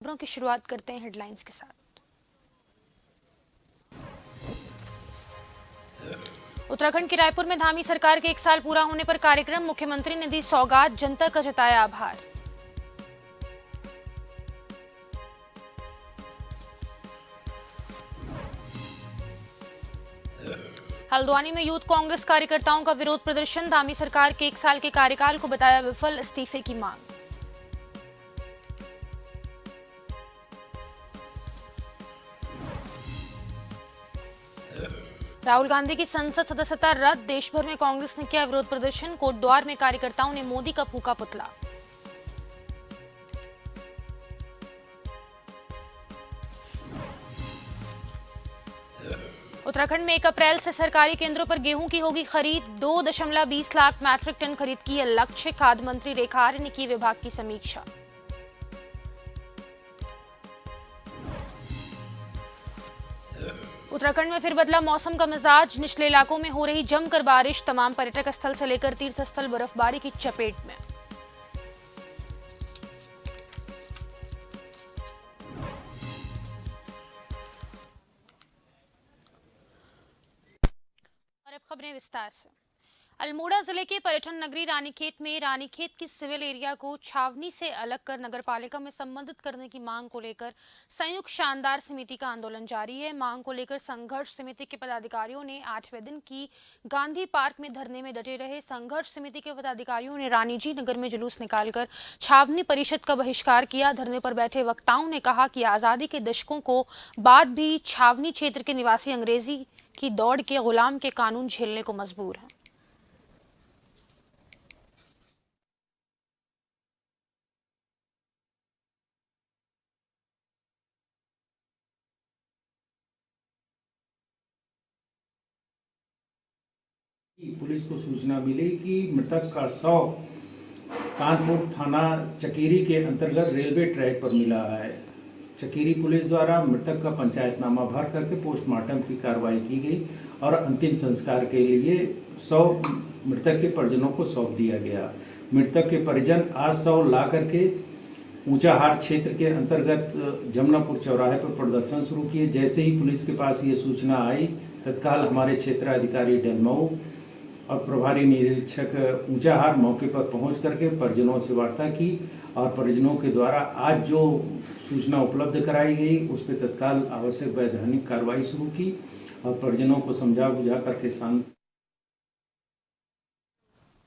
खबरों की शुरुआत करते हैं हेडलाइंस के साथ। उत्तराखंड के रायपुर में धामी सरकार के 1 साल पूरा होने पर कार्यक्रम, मुख्यमंत्री ने दी सौगात, जनता का जताया आभार। हल्द्वानी में यूथ कांग्रेस कार्यकर्ताओं का विरोध प्रदर्शन, धामी सरकार के 1 साल के कार्यकाल को बताया विफल, इस्तीफे की मांग। राहुल गांधी की संसद सदस्यता रद्द, देश भर में कांग्रेस ने किया विरोध प्रदर्शन, कोटद्वार में कार्यकर्ताओं ने मोदी का फूंका पुतला। उत्तराखंड में 1 अप्रैल से सरकारी केंद्रों पर गेहूं की होगी खरीद, 2.20 लाख मैट्रिक टन खरीद की है लक्ष्य, खाद्य मंत्री रेखा आर्य ने की विभाग की समीक्षा। उत्तराखंड में फिर बदला मौसम का मिजाज, निचले इलाकों में हो रही जमकर बारिश, तमाम पर्यटक स्थल से लेकर तीर्थ स्थल बर्फबारी की चपेट में। और अब खबरें विस्तार से। अल्मोड़ा जिले के पर्यटन नगरी रानीखेत में रानीखेत की सिविल एरिया को छावनी से अलग कर नगरपालिका में संबंधित करने की मांग को लेकर संयुक्त शानदार समिति का आंदोलन जारी है। मांग को लेकर संघर्ष समिति के पदाधिकारियों ने 8वें दिन की गांधी पार्क में धरने में डटे रहे। संघर्ष समिति के पदाधिकारियों ने रानीजी नगर में जुलूस निकालकर छावनी परिषद का बहिष्कार किया। धरने पर बैठे वक्ताओं ने कहा कि आजादी के दशकों को बाद भी छावनी क्षेत्र के निवासी अंग्रेजी की दौड़ के गुलाम के कानून झेलने को मजबूर हैं। पुलिस को सूचना मिली कि मृतक का शव कानपुर थाना चकेरी के अंतर्गत रेलवे ट्रैक पर मिला है। चकेरी पुलिस द्वारा मृतक का पंचायतनामा भर करके पोस्टमार्टम की कार्रवाई की गई और अंतिम संस्कार के लिए शव मृतक के परिजनों को सौंप दिया गया। मृतक के परिजन आज शव ला करके ऊंचाहार क्षेत्र के अंतर्गत जमुनापुर चौराहे पर प्रदर्शन शुरू किए। जैसे ही पुलिस के पास ये सूचना आई, तत्काल हमारे क्षेत्राधिकारी डलमऊ और प्रभारी निरीक्षक ऊंचाहार मौके पर पहुंच करके परिजनों से वार्ता की और परिजनों के द्वारा आज जो सूचना उपलब्ध कराई गई उस पर तत्काल आवश्यक वैधानिक कार्रवाई शुरू की और परिजनों को समझा बुझा करके शांत।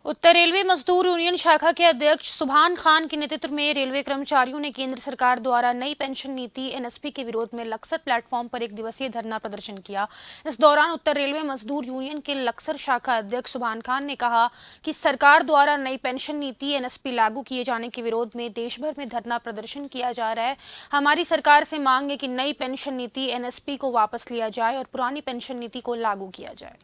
उत्तर रेलवे मजदूर यूनियन शाखा के अध्यक्ष सुभान खान के नेतृत्व में रेलवे कर्मचारियों ने केंद्र सरकार द्वारा नई पेंशन नीति एनएसपी के विरोध में लक्सर प्लेटफॉर्म पर 1 दिवसीय धरना प्रदर्शन किया। इस दौरान उत्तर रेलवे मजदूर यूनियन के लक्सर शाखा अध्यक्ष सुभान खान ने कहा कि सरकार द्वारा नई पेंशन नीति एनएसपी लागू किए जाने के विरोध में देश भर में धरना प्रदर्शन किया जा रहा है। हमारी सरकार से मांग है कि नई पेंशन नीति एनएसपी को वापस लिया जाए और पुरानी पेंशन नीति को लागू किया जाए।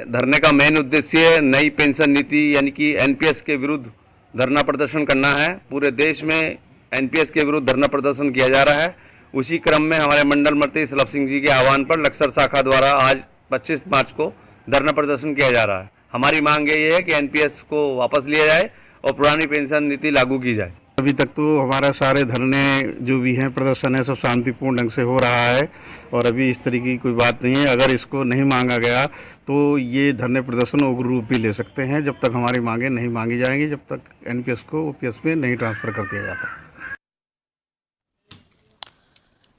धरने का मेन उद्देश्य नई पेंशन नीति यानी कि एनपीएस के विरुद्ध धरना प्रदर्शन करना है। पूरे देश में एनपीएस के विरुद्ध धरना प्रदर्शन किया जा रहा है। उसी क्रम में हमारे मंडल मंत्री सलभ सिंह जी के आह्वान पर लक्सर शाखा द्वारा आज 25 मार्च को धरना प्रदर्शन किया जा रहा है। हमारी मांग ये है कि एनपीएस को वापस लिया जाए और पुरानी पेंशन नीति लागू की जाए। अभी तक तो हमारा सारे धरने जो भी हैं प्रदर्शन है सब शांतिपूर्ण ढंग से हो रहा है और अभी इस तरीके की कोई बात नहीं है। अगर इसको नहीं मांगा गया तो ये धरने प्रदर्शन उग्र रूप भी ले सकते हैं जब तक हमारी मांगे नहीं मांगी जाएंगी, जब तक एनपीएस को ओपीएस में नहीं ट्रांसफर कर दिया जाता।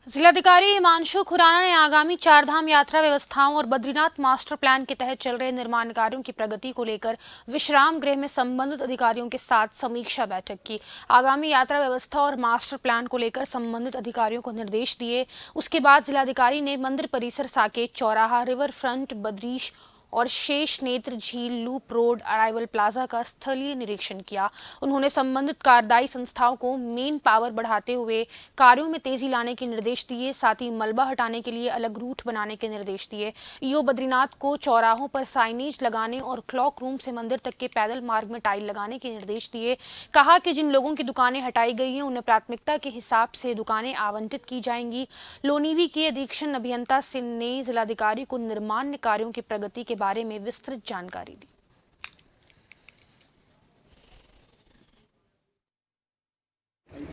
जिलाधिकारी हिमांशु खुराना ने आगामी 4 धाम यात्रा व्यवस्थाओं और बद्रीनाथ मास्टर प्लान के तहत चल रहे निर्माण कार्यों की प्रगति को लेकर विश्राम गृह में संबंधित अधिकारियों के साथ समीक्षा बैठक की। आगामी यात्रा व्यवस्था और मास्टर प्लान को लेकर संबंधित अधिकारियों को निर्देश दिए। उसके बाद जिलाधिकारी ने मंदिर परिसर, साकेत चौराहा, रिवर फ्रंट, बद्रीश और शेष नेत्र झील लूप रोड अराइवल प्लाजा का स्थलीय निरीक्षण किया। उन्होंने संबंधित कार्यदायी संस्थाओं को मेन पावर बढ़ाते हुए कार्यों में तेजी लाने के निर्देश दिए। साथ ही मलबा हटाने के लिए अलग रूट बनाने के निर्देश दिए। ईओ बद्रीनाथ को चौराहों पर साइनेज लगाने और क्लॉक रूम से मंदिर तक के पैदल मार्ग में टाइल लगाने के निर्देश दिए। कहा कि जिन लोगों की दुकानें हटाई गई हैं उन्हें प्राथमिकता के हिसाब से दुकानें आवंटित की जाएंगी। लोनीवी के अधीक्षण अभियंता सिंह ने जिलाधिकारी को निर्माण कार्यों की प्रगति के बारे में विस्तृत जानकारी दी।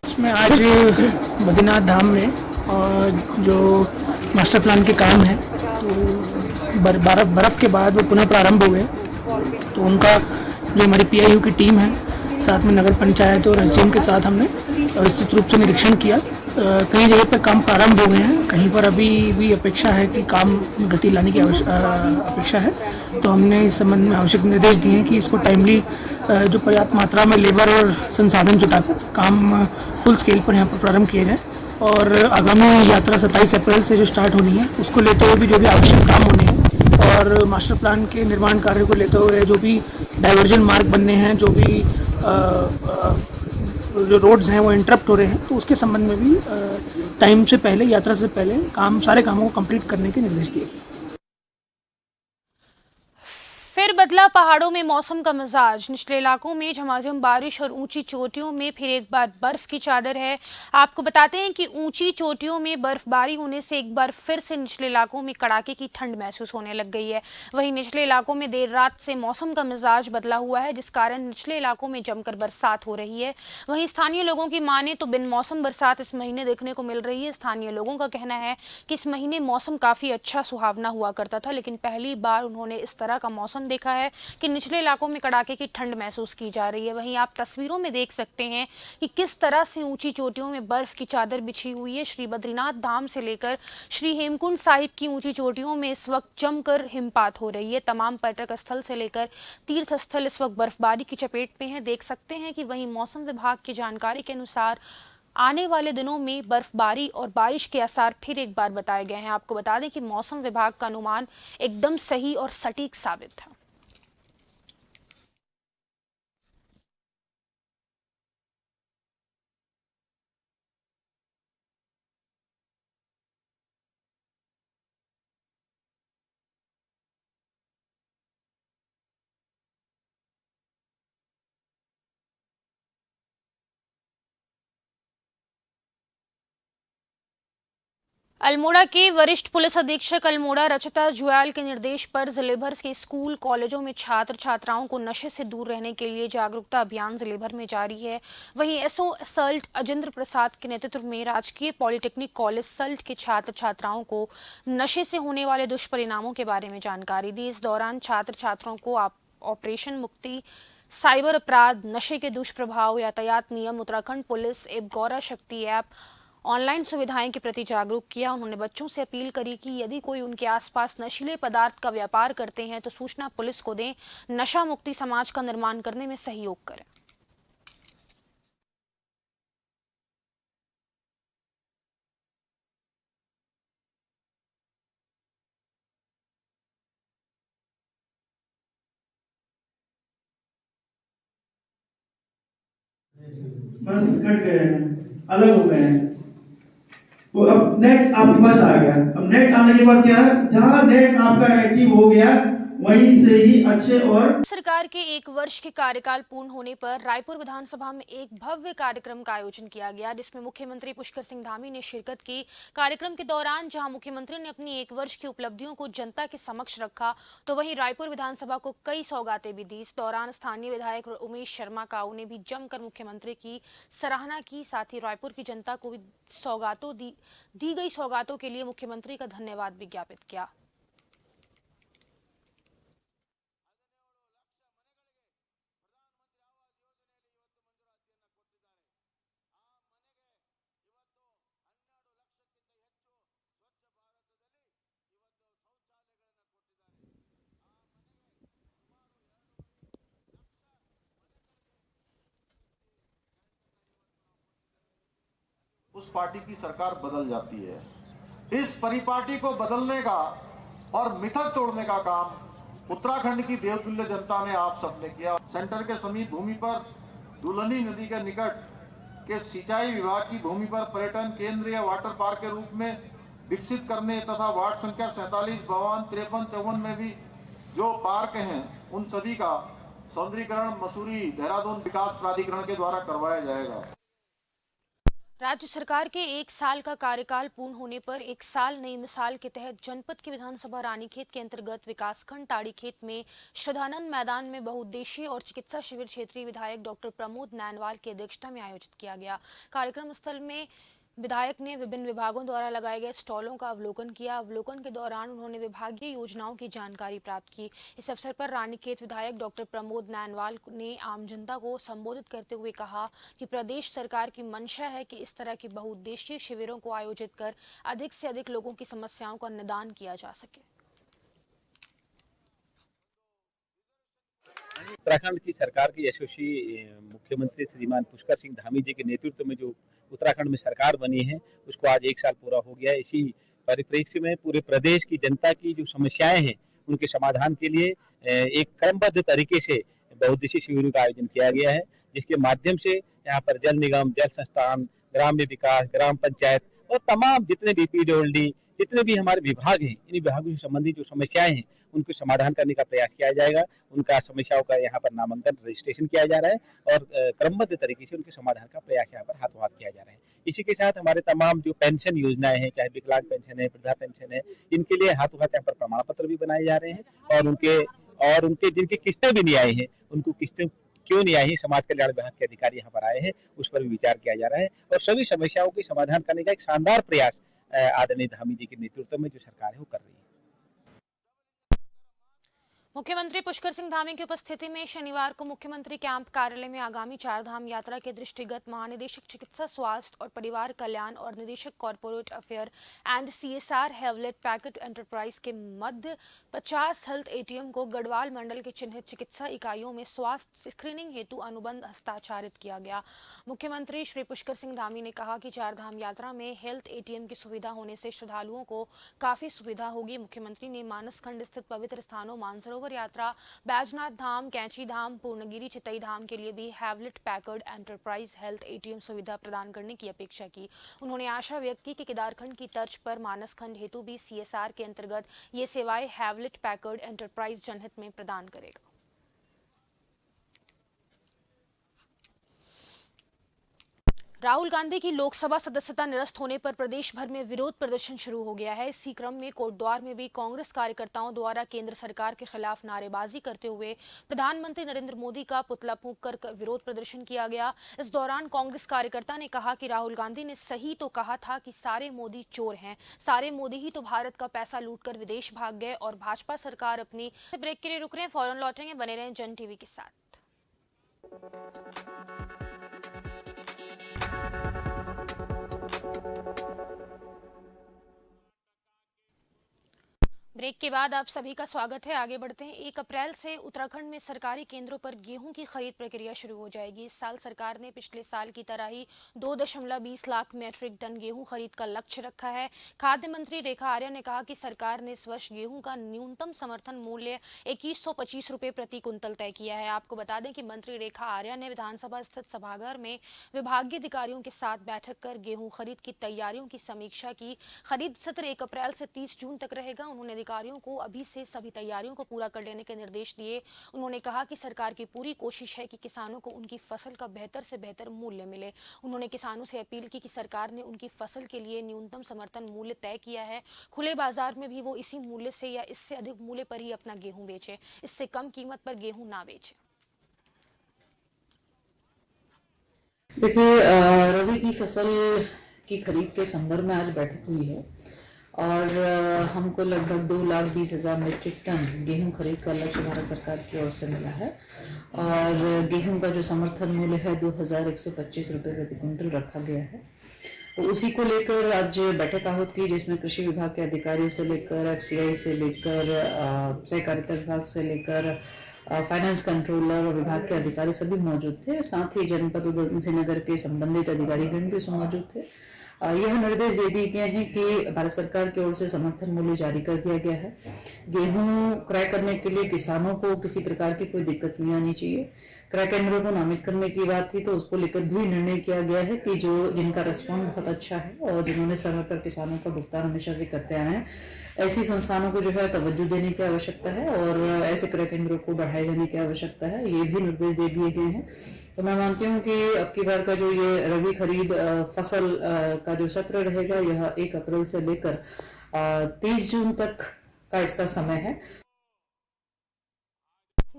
इसमें आज बद्रीनाथ धाम में जो मास्टर प्लान के काम है तो बर्फ़ के बाद वो पुनः प्रारंभ हो गए। तो उनका जो हमारी पीआईयू की टीम है साथ में नगर पंचायत और एसडीएम के साथ हमने विस्तृत रूप से निरीक्षण किया। कई जगह पर काम प्रारंभ हो गए हैं, कहीं पर अभी भी अपेक्षा है कि काम में गति लाने की अपेक्षा है। तो हमने इस संबंध में आवश्यक निर्देश दिए हैं कि इसको टाइमली जो पर्याप्त मात्रा में लेबर और संसाधन जुटाकर काम फुल स्केल पर यहाँ पर प्रारंभ किए जाए और आगामी यात्रा 27 अप्रैल से जो स्टार्ट होनी है उसको लेते हुए भी जो भी आवश्यक काम होने हैं और मास्टर प्लान के निर्माण कार्य को लेते हुए जो भी डाइवर्जन मार्ग बनने हैं, जो भी जो रोड्स हैं वो इंटरप्ट हो रहे हैं, तो उसके संबंध में भी टाइम से पहले, यात्रा से पहले सारे कामों को कंप्लीट करने के निर्देश दिए। फिर बदला पहाड़ों में मौसम का मिजाज। निचले इलाकों में झमाझम बारिश और ऊंची चोटियों में फिर एक बार बर्फ की चादर है। आपको बताते हैं कि ऊंची चोटियों में बर्फबारी होने से एक बार फिर से निचले इलाकों में कड़ाके की ठंड महसूस होने लग गई है। वहीं निचले इलाकों में देर रात से मौसम का मिजाज बदला हुआ है, जिस कारण निचले इलाकों में जमकर बरसात हो रही है। वहीं स्थानीय लोगों की माने तो बिन मौसम बरसात इस महीने देखने को मिल रही है। स्थानीय लोगों का कहना है कि इस महीने मौसम काफी अच्छा सुहावना हुआ करता था, लेकिन पहली बार उन्होंने इस तरह का मौसम देखा है कि निचले इलाकों में कड़ाके की ठंड महसूस की जा रही है। वहीं आप तस्वीरों में देख सकते हैं कि किस तरह से ऊंची चोटियों में बर्फ की चादर बिछी हुई है। श्री बद्रीनाथ धाम से लेकर श्री हेमकुंड साहिब की ऊंची चोटियों में इस वक्त जमकर हिमपात हो रही है। तमाम पर्यटक स्थल से लेकर तीर्थ स्थल इस वक्त बर्फबारी की चपेट में है। देख सकते हैं कि वहीं मौसम विभाग की जानकारी के अनुसार आने वाले दिनों में बर्फबारी और बारिश के आसार फिर एक बार बताए गए हैं। आपको बता दें कि मौसम विभाग का अनुमान एकदम सही और सटीक साबित है। अल्मोड़ा के वरिष्ठ पुलिस अधीक्षक अल्मोड़ा रचिता जुयाल के निर्देश पर जिले भर के स्कूल कॉलेजों में छात्र छात्राओं को नशे से दूर रहने के लिए जागरूकता अभियान जिले भर में जारी है। वहीं एसओ सल्ट अजेंद्र प्रसाद के नेतृत्व में राजकीय पॉलिटेक्निक कॉलेज सल्ट के छात्र छात्राओं को नशे से होने वाले दुष्परिणामों के बारे में जानकारी दी। इस दौरान छात्र छात्राओं को ऑपरेशन मुक्ति, साइबर अपराध, नशे के दुष्प्रभाव, यातायात नियम, उत्तराखंड पुलिस एवं गौरा शक्ति ऐप, ऑनलाइन सुविधाएं के प्रति जागरूक किया। उन्होंने बच्चों से अपील करी कि यदि कोई उनके आसपास नशीले पदार्थ का व्यापार करते हैं तो सूचना पुलिस को दें। नशा मुक्ति समाज का निर्माण करने में सहयोग करें। बस कट गए हैं, अलग हो गए हैं। तो अब नेट आपके पास आ गया। अब नेट आने के बाद क्या है, जहां नेट आपका एक्टिव हो गया वहीं से ही अच्छे और सरकार के 1 वर्ष के कार्यकाल पूर्ण होने पर रायपुर विधानसभा में एक भव्य कार्यक्रम का आयोजन किया गया, जिसमें मुख्यमंत्री पुष्कर सिंह धामी ने शिरकत की। कार्यक्रम के दौरान जहां मुख्यमंत्री ने अपनी 1 वर्ष की उपलब्धियों को जनता के समक्ष रखा, तो वहीं रायपुर विधानसभा को कई सौगातें भी दी। इस दौरान स्थानीय विधायक उमेश शर्मा काऊ ने भी जमकर मुख्यमंत्री की सराहना की। साथ ही रायपुर की जनता को भी दी गई सौगातों के लिए मुख्यमंत्री का धन्यवाद भी ज्ञापित किया। उस पार्टी की सरकार बदल जाती है। इस परिपाटी को बदलने का और मिथक तोड़ने का काम उत्तराखंड की देवतुल्य जनता ने आप सबने किया। सेंटर के समीप भूमि पर दुल्हनी नदी के निकट के सिंचाई विभाग की भूमि पर पर्यटन केंद्र या वाटर पार्क के रूप में विकसित करने तथा वार्ड संख्या 47, 52, 53, 54 में भी जो पार्क हैं उन सभी का सौंदर्यीकरण मसूरी देहरादून विकास प्राधिकरण के द्वारा करवाया जाएगा। राज्य सरकार के 1 साल का कार्यकाल पूर्ण होने पर 1 साल नई मिसाल के तहत जनपद की विधानसभा रानीखेत के अंतर्गत विकासखंड ताड़ीखेत में श्रद्धानंद मैदान में बहुउद्देशीय और चिकित्सा शिविर क्षेत्रीय विधायक डॉक्टर प्रमोद नैनवाल की अध्यक्षता में आयोजित किया गया। कार्यक्रम स्थल में विधायक ने विभिन्न विभागों द्वारा लगाए गए स्टॉलों का अवलोकन किया। अवलोकन के दौरान उन्होंने विभागीय योजनाओं की जानकारी प्राप्त की। इस अवसर पर रानीखेत विधायक डॉक्टर प्रमोद नैनवाल ने आम जनता को संबोधित करते हुए कहा कि प्रदेश सरकार की मंशा है कि इस तरह के बहुउद्देशीय शिविरों को आयोजित कर अधिक से अधिक लोगों की समस्याओं का निदान किया जा सके। उत्तराखंड की सरकार के यशस्वी मुख्यमंत्री श्रीमान पुष्कर सिंह धामी जी के नेतृत्व में जो उत्तराखंड में सरकार बनी है उसको आज 1 साल पूरा हो गया है। इसी परिप्रेक्ष्य में पूरे प्रदेश की जनता की जो समस्याएं हैं उनके समाधान के लिए एक क्रमबद्ध तरीके से बहुउद्देशीय शिविरों का आयोजन किया गया है, जिसके माध्यम से यहाँ पर जल निगम, जल संस्थान, ग्राम्य विकास, ग्राम पंचायत और तमाम जितने भी पीडब्ल्यूडी जितने भी हमारे विभाग हैं, इन विभागों से संबंधित जो समस्याएं हैं उनको समाधान करने का प्रयास किया जाएगा। उनका समस्याओं का यहाँ पर नामांकन रजिस्ट्रेशन किया जा रहा है और क्रमबद्ध तरीके से उनके समाधान का प्रयास यहाँ पर हाथों हाथ किया जा रहा है। इसी के साथ हमारे तमाम जो पेंशन योजनाएं हैं, चाहे विकलांग पेंशन है, वृद्धा पेंशन है, इनके लिए हाथों हाथ यहाँ पर प्रमाण पत्र भी बनाए जा रहे हैं और उनके जिनकी किस्तें भी नहीं आई हैं उनको किस्तें क्यों नहीं आई, समाज कल्याण विभाग के अधिकारी यहाँ पर आए हैं, उस पर भी विचार किया जा रहा है और सभी समस्याओं के समाधान करने का एक शानदार प्रयास आदरणीय धामी जी के नेतृत्व में जो सरकार है वो कर रही है। मुख्यमंत्री पुष्कर सिंह धामी की उपस्थिति में शनिवार को मुख्यमंत्री कैंप कार्यालय में आगामी 4 धाम यात्रा के दृष्टिगत महानिदेशक चिकित्सा स्वास्थ्य और परिवार कल्याण और निदेशक corporate affair and CSR Hewlett packet enterprise के मध्य 50 हेल्थ ATM को गढ़वाल मंडल के चिन्हित चिकित्सा इकाइयों में स्वास्थ्य स्क्रीनिंग हेतु अनुबंध हस्ताक्षरित किया गया। मुख्यमंत्री श्री पुष्कर सिंह धामी ने कहा कि 4 धाम यात्रा में हेल्थ ATM की सुविधा होने से श्रद्धालुओं को काफी सुविधा होगी। मुख्यमंत्री ने मानसखंड स्थित पवित्र स्थानों मानसरोवर यात्रा, बैजनाथ धाम, कैंची धाम, पूर्णगिरी चितई धाम के लिए भी Hewlett Packard enterprise health ATM सुविधा प्रदान करने की अपेक्षा की। उन्होंने आशा व्यक्त की कि केदारखंड की तर्ज पर मानसखंड हेतु भी CSR के अंतर्गत ये सेवाएं हैवलेट पैकर्ड एंटरप्राइज जनहित में प्रदान करेगा। राहुल गांधी की लोकसभा सदस्यता निरस्त होने पर प्रदेश भर में विरोध प्रदर्शन शुरू हो गया है। इसी क्रम में कोटद्वार में भी कांग्रेस कार्यकर्ताओं द्वारा केंद्र सरकार के खिलाफ नारेबाजी करते हुए प्रधानमंत्री नरेंद्र मोदी का पुतला फूंक कर विरोध प्रदर्शन किया गया। इस दौरान कांग्रेस कार्यकर्ता ने कहा कि राहुल गांधी ने सही तो कहा था कि सारे मोदी चोर हैं, सारे मोदी ही तो भारत का पैसा लूटकर विदेश भाग गए और भाजपा सरकार अपनी। ब्रेक के लिए रुक रहे हैं, फौरन लौटेंगे, बने रहें जन टीवी के साथ। ब्रेक के बाद आप सभी का स्वागत है। आगे बढ़ते हैं। 1 अप्रैल से उत्तराखंड में सरकारी केंद्रों पर गेहूं की खरीद प्रक्रिया शुरू हो जाएगी। इस साल सरकार ने पिछले साल की तरह ही 2.20 लाख मैट्रिक टन गेहूं खरीद का लक्ष्य रखा है। खाद्य मंत्री रेखा आर्या ने कहा कि सरकार ने इस वर्ष गेहूं का न्यूनतम समर्थन मूल्य 2125 रुपये प्रति कुंतल तय किया है। आपको बता दें कि मंत्री रेखा आर्या ने विधानसभा स्थित सभागार में विभागीय अधिकारियों के साथ बैठक कर गेहूं खरीद की तैयारियों की समीक्षा की। खरीद सत्र 1 अप्रैल से 30 जून तक रहेगा। उन्होंने अधिकारियों को अभी से सभी तैयारियों को पूरा कर लेने के निर्देश दिए। उन्होंने कहा कि सरकार की पूरी कोशिश है कि किसानों को उनकी फसल का बेहतर से बेहतर मूल्य मिले। उन्होंने किसानों से अपील की कि सरकार ने उनकी फसल के लिए न्यूनतम समर्थन मूल्य तय किया है। खुले बाजार में भी वो इसी मूल्य से या इससे अधिक मूल्य पर ही अपना गेहूं बेचे, इससे कम कीमत पर गेहूं ना बेचे। देखिए, रबी की फसल की खरीद के संदर्भ में आज बैठक हुई है और हमको लगभग 2,20,000 मीट्रिक टन गेहूं खरीद का लक्ष्य भारत सरकार की ओर से मिला है और गेहूं का जो समर्थन मूल्य है 2,125 रुपये प्रति क्विंटल रखा गया है। तो उसी को लेकर आज बैठक आहूत की, जिसमें कृषि विभाग के अधिकारियों से लेकर FCI से लेकर सहकारिता विभाग से लेकर फाइनेंस कंट्रोलर और विभाग के अधिकारी सभी मौजूद थे। साथ ही जनपद उधमसिंह नगर के संबंधित अधिकारीगण भी मौजूद थे यह निर्देश दे दिए गए हैं कि भारत सरकार की ओर से समर्थन मूल्य जारी कर दिया गया है। गेहूं क्रय करने के लिए किसानों को किसी प्रकार की कोई दिक्कत नहीं आनी चाहिए। क्रय केंद्रों को नामित करने की बात थी तो उसको लेकर भी निर्णय किया गया है कि जिनका रिस्पॉन्स बहुत अच्छा है और जिन्होंने समय पर किसानों का भुगतान हमेशा से करते आए हैं, ऐसी संस्थानों को जो है तवज्जो देने की आवश्यकता है और ऐसे क्रय केंद्रों को बढ़ाए जाने की आवश्यकता है। ये भी निर्देश दे दिए गए हैं। तो मैं मानती हूँ कि अब की बार का जो ये रबी खरीद फसल का जो सत्र रहेगा, यह 1 अप्रैल से लेकर 30 जून तक का इसका समय है।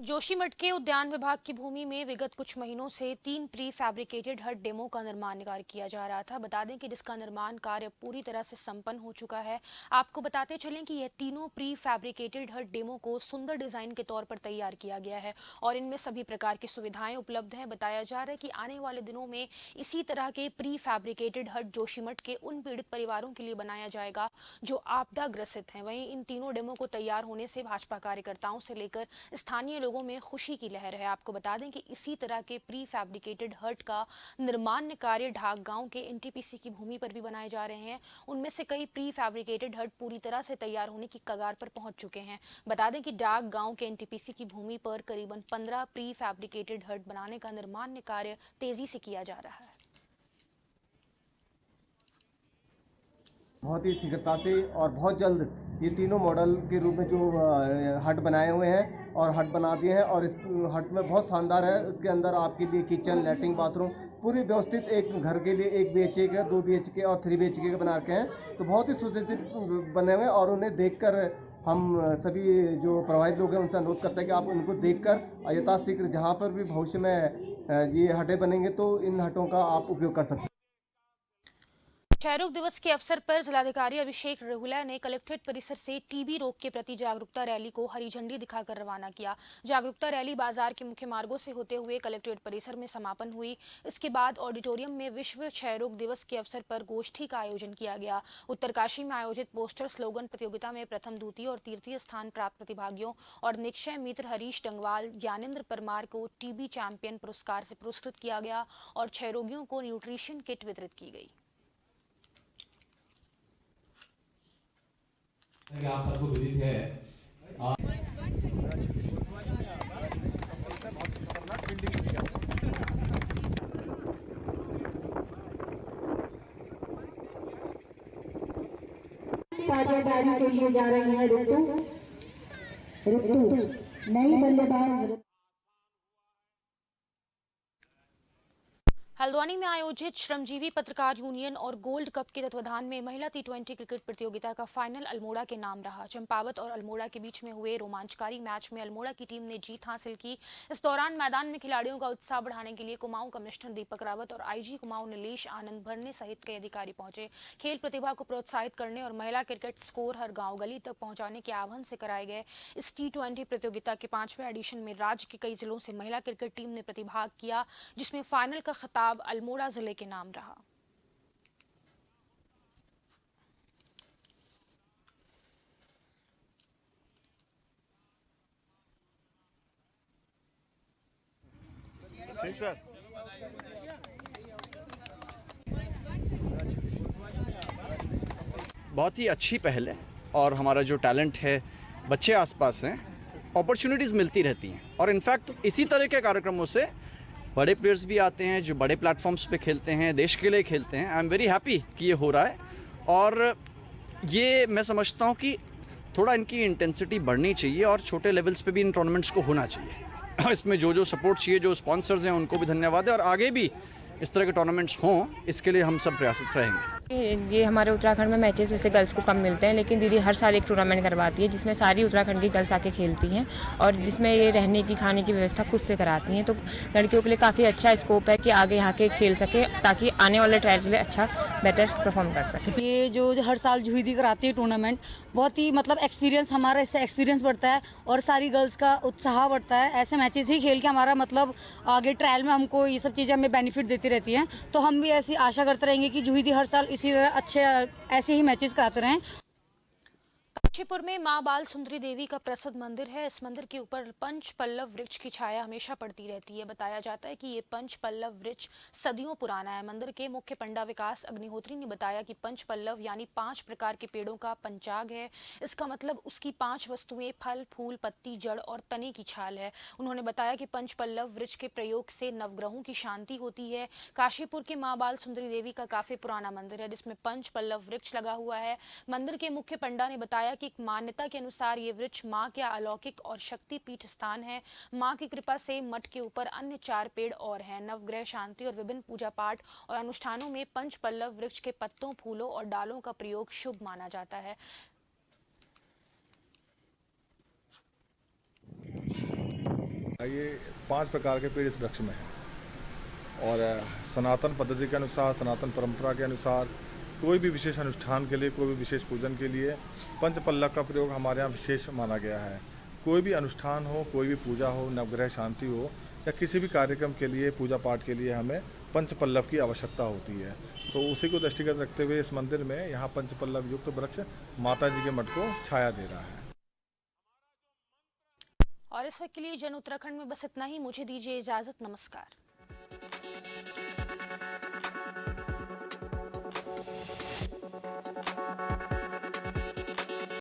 जोशीमठ के उद्यान विभाग की भूमि में विगत कुछ महीनों से 3 प्री फैब्रिकेटेड हट डेमो का निर्माण कार्य किया जा रहा था। बता दें कि जिसका निर्माण कार्य पूरी तरह से संपन्न हो चुका है। आपको बताते चलें कि यह तीनों प्री फैब्रिकेटेड हट डेमो को सुंदर डिजाइन के तौर पर तैयार किया गया है और इनमें सभी प्रकार की सुविधाएं उपलब्ध हैं। बताया जा रहा है कि आने वाले दिनों में इसी तरह के प्री फैब्रिकेटेड हट जोशीमठ के उन पीड़ित परिवारों के लिए बनाया जाएगा जो आपदा ग्रसित हैं। वहीं इन तीनों डेमो को तैयार होने से भाजपा कार्यकर्ताओं से लेकर स्थानीय लोगों में खुशी की लहर है। आपको बता दें कि इसी तरह के प्री फैब्रिकेटेड हट का निर्माण कार्य ढाक गांव के एनटीपीसी की भूमि पर भी बनाए जा रहे हैं। उनमें से कई प्री फैब्रिकेटेड हट पूरी तरह से तैयार होने की कगार पर पहुंच चुके हैं। बता दें कि डाक गांव के एनटीपीसी की भूमि पर करीबन 15 प्री फैब्रिकेटेड हट बनाने का निर्माण कार्य तेजी से किया जा रहा है। बहुत ही शीघ्रता से और बहुत जल्द ये तीनों मॉडल के रूप में जो हट बनाए हुए हैं और हट बना दिए हैं और इस हट में बहुत शानदार है। इसके अंदर आपके लिए किचन, लैट्रिन, बाथरूम पूरी व्यवस्थित एक घर के लिए 1 BHK का, 2 BHK और 3 BHK के बना के हैं। तो बहुत ही सुसज्जित बने हुए हैं और उन्हें देखकर हम सभी जो प्रभावित लोग हैं उनसे अनुरोध करते हैं कि आप उनको देखकर यथाशीघ्र जहाँ पर भी भविष्य में ये हटें बनेंगे तो इन हटों का आप उपयोग कर सकते हैं। क्षयरोग दिवस के अवसर पर जिलाधिकारी अभिषेक रेहुला ने कलेक्ट्रेट परिसर से टीबी रोग के प्रति जागरूकता रैली को हरी झंडी दिखाकर रवाना किया। जागरूकता रैली बाजार के मुख्य मार्गों से होते हुए कलेक्ट्रेट परिसर में समापन हुई। इसके बाद ऑडिटोरियम में विश्व क्षयरोग दिवस के अवसर पर गोष्ठी का आयोजन किया गया। उत्तरकाशी में आयोजित पोस्टर स्लोगन प्रतियोगिता में प्रथम, द्वितीय और तृतीय स्थान प्राप्त प्रतिभागियों और निक्षय मित्र हरीश डंगवाल, ज्ञानेंद्र परमार को टीबी चैंपियन पुरस्कार से पुरस्कृत किया गया और क्षयरोगियों को न्यूट्रिशन किट वितरित की गई। आप सबको विदित है साझेदारी के लिए जा रही है ऋतु नई बल्लेबाज। हल्द्वानी में आयोजित श्रमजीवी पत्रकार यूनियन और गोल्ड कप के तत्वाधान में महिला T20 क्रिकेट प्रतियोगिता का फाइनल अल्मोड़ा के नाम रहा। चंपावत और अल्मोड़ा के बीच में हुए रोमांचकारी मैच में अल्मोड़ा की टीम ने जीत हासिल की। इस दौरान मैदान में खिलाड़ियों का उत्साह बढ़ाने के लिए कुमाऊं कमिश्नर दीपक रावत और IG कुमाऊं नीलेश आनंद भरने सहित कई अधिकारी पहुंचे। खेल प्रतिभा को प्रोत्साहित करने और महिला क्रिकेट स्कोर हर गाँव गली तक पहुंचाने के आह्वान से कराए गए इस T20 प्रतियोगिता के 5वें एडिशन में राज्य के कई जिलों से महिला क्रिकेट टीम ने प्रतिभाग किया, जिसमें फाइनल का खिताब अल्मोड़ा जिले के नाम रहा। ठीक सर। बहुत ही अच्छी पहल है और हमारा जो टैलेंट है, बच्चे आसपास हैं, अपॉर्चुनिटीज़ मिलती रहती हैं और इनफैक्ट इसी तरह के कार्यक्रमों से बड़े प्लेयर्स भी आते हैं जो बड़े प्लेटफॉर्म्स पे खेलते हैं, देश के लिए खेलते हैं। आई एम वेरी हैप्पी कि ये हो रहा है और ये मैं समझता हूँ कि थोड़ा इनकी इंटेंसिटी बढ़नी चाहिए और छोटे लेवल्स पे भी इन टूर्नामेंट्स को होना चाहिए। इसमें जो सपोर्ट चाहिए, जो स्पॉन्सर्स हैं उनको भी धन्यवाद है और आगे भी इस तरह के टूर्नामेंट्स हों, इसके लिए हम सब प्रयासरत रहेंगे। ये हमारे उत्तराखंड में मैचेस वैसे गर्ल्स को कम मिलते हैं, लेकिन दीदी हर साल एक टूर्नामेंट करवाती है जिसमें सारी उत्तराखंड की गर्ल्स आके खेलती हैं और जिसमें ये रहने की, खाने की व्यवस्था खुद से कराती हैं। तो लड़कियों के लिए काफ़ी अच्छा स्कोप है कि आगे यहाँ के खेल सके ताकि आने वाले ट्रायल के लिए अच्छा बेटर परफॉर्म कर सके। ये जो हर साल जूहीदी कराती है टूर्नामेंट, बहुत ही मतलब एक्सपीरियंस, हमारा इससे एक्सपीरियंस बढ़ता है और सारी गर्ल्स का उत्साह बढ़ता है। ऐसे मैचेस ही खेल के हमारा मतलब आगे ट्रायल में हमको ये सब चीज़ें हमें बेनिफिट देती रहती हैं। तो हम भी ऐसी आशा करते रहेंगे कि जूहीदी हर साल इसी तरह अच्छे ऐसे ही मैचेस कराते रहें। काशीपुर में मां बाल सुंदरी देवी का प्रसिद्ध मंदिर है। इस मंदिर के ऊपर पंच पल्लव वृक्ष की छाया हमेशा पड़ती रहती है। बताया जाता है कि ये पंच पल्लव वृक्ष सदियों पुराना है। मंदिर के मुख्य पंडा विकास अग्निहोत्री ने बताया कि पंच पल्लव यानी 5 प्रकार के पेड़ों का पंचाग है। इसका मतलब उसकी 5 वस्तुएं फल, फूल, पत्ती, जड़ और तने की छाल है। उन्होंने बताया कि पंच पल्लव वृक्ष के प्रयोग से नवग्रहों की शांति होती है। काशीपुर के मां बाल सुंदरी देवी का काफी पुराना मंदिर है जिसमें पंच पल्लव वृक्ष लगा हुआ है। मंदिर के मुख्य पंडा ने बताया कि एक मान्यता के अनुसार ये वृक्ष मां के अलौकिक और शक्तिपीठ स्थान है। मां की कृपा से मठ के ऊपर अन्य 4 पेड़ और हैं। नवग्रह शांति और विभिन्न पूजा पाठ और अनुष्ठानों में पंच पल्लव वृक्ष के पत्तों, फूलों और डालों का प्रयोग शुभ माना जाता है। ये 5 प्रकार के पेड़ इस वृक्ष में हैं और सनातन पद्धति के अनुसार, सनातन परंपरा के अनुसार कोई भी विशेष अनुष्ठान के लिए, कोई भी विशेष पूजन के लिए पंच पल्लव का प्रयोग हमारे यहाँ विशेष माना गया है। कोई भी अनुष्ठान हो, कोई भी पूजा हो, नवग्रह शांति हो या किसी भी कार्यक्रम के लिए, पूजा पाठ के लिए हमें पंच पल्लव की आवश्यकता होती है। तो उसी को दृष्टिगत रखते हुए इस मंदिर में यहाँ पंच पल्लव युक्त वृक्ष माता जी के मठ को छाया दे रहा है। और इस वक्त के लिए जन उत्तराखंड में बस इतना ही। मुझे दीजिए इजाजत। नमस्कार।